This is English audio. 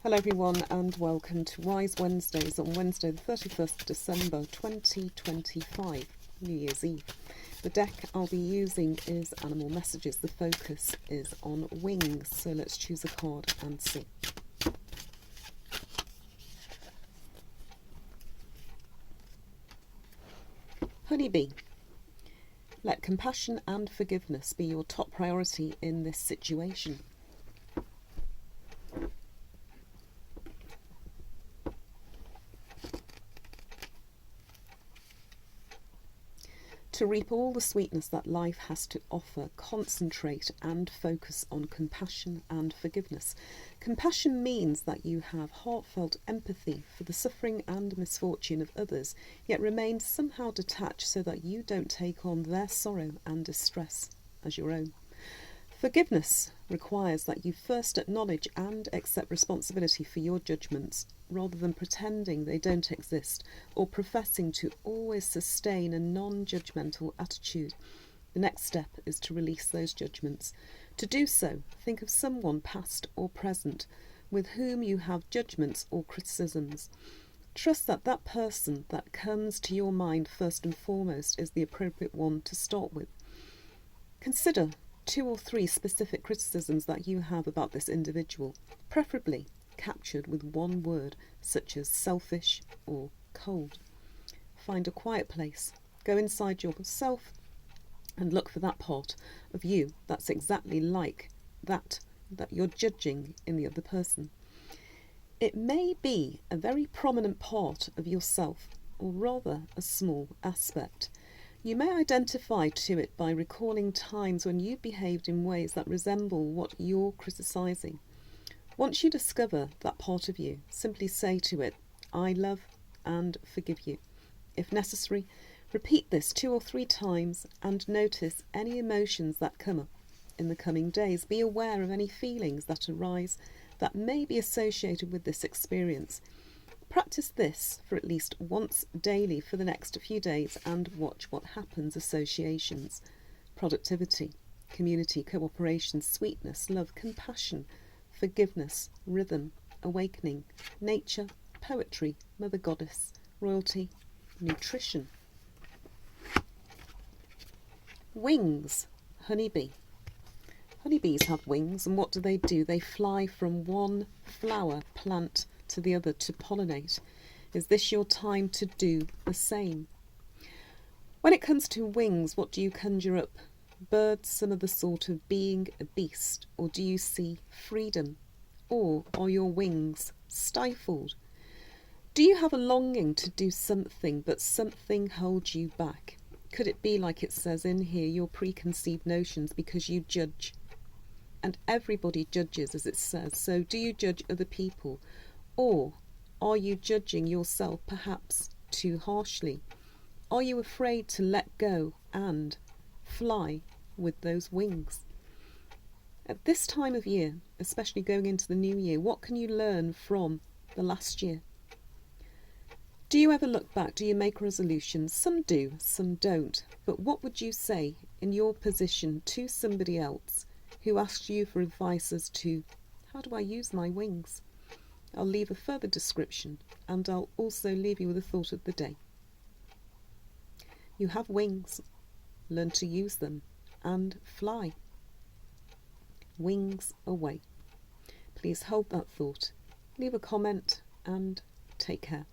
Hello everyone and welcome to Wise Wednesdays on Wednesday the 31st of December 2025, New Year's Eve. The deck I'll be using is Animal Messages. The focus is on wings, so let's choose a card and see. Honeybee. Let compassion and forgiveness be your top priority in this situation. To reap all the sweetness that life has to offer, concentrate and focus on compassion and forgiveness. Compassion means that you have heartfelt empathy for the suffering and misfortune of others, yet remain somehow detached so that you don't take on their sorrow and distress as your own. Forgiveness requires that you first acknowledge and accept responsibility for your judgments, rather than pretending they don't exist or professing to always sustain a non-judgmental attitude. The next step is to release those judgments. To do so, think of someone past or present with whom you have judgments or criticisms. Trust that that person that comes to your mind first and foremost is the appropriate one to start with. Consider 2 or 3 specific criticisms that you have about this individual, preferably captured with one word, such as selfish or cold. Find a quiet place, go inside yourself and look for that part of you that's exactly like that you're judging in the other person. It may be a very prominent part of yourself, or rather a small aspect. You may identify to it by recalling times when you behaved in ways that resemble what you're criticising. Once you discover that part of you, simply say to it, "I love and forgive you." If necessary, repeat this 2 or 3 times and notice any emotions that come up in the coming days. Be aware of any feelings that arise that may be associated with this experience. Practice this for at least once daily for the next few days and watch what happens. Associations, productivity, community, cooperation, sweetness, love, compassion, forgiveness, rhythm, awakening, nature, poetry, mother goddess, royalty, nutrition. Wings. Honeybee. Honeybees have wings, and what do? They fly from one flower plant to the other to pollinate. Is this your time to do the same? When it comes to wings, what do you conjure up? Birds, some other sort of being, a beast, or do you see freedom? Or are your wings stifled? Do you have a longing to do something, but something holds you back? Could it be, like it says in here, your preconceived notions because you judge? And everybody judges, as it says. So do you judge other people? Or are you judging yourself perhaps too harshly? Are you afraid to let go and fly with those wings? At this time of year, especially going into the new year, what can you learn from the last year? Do you ever look back? Do you make resolutions? Some do, some don't. But what would you say in your position to somebody else who asks you for advice as to, how do I use my wings? I'll leave a further description, and I'll also leave you with a thought of the day. You have wings. Learn to use them and fly. Wings away. Please hold that thought, leave a comment and take care.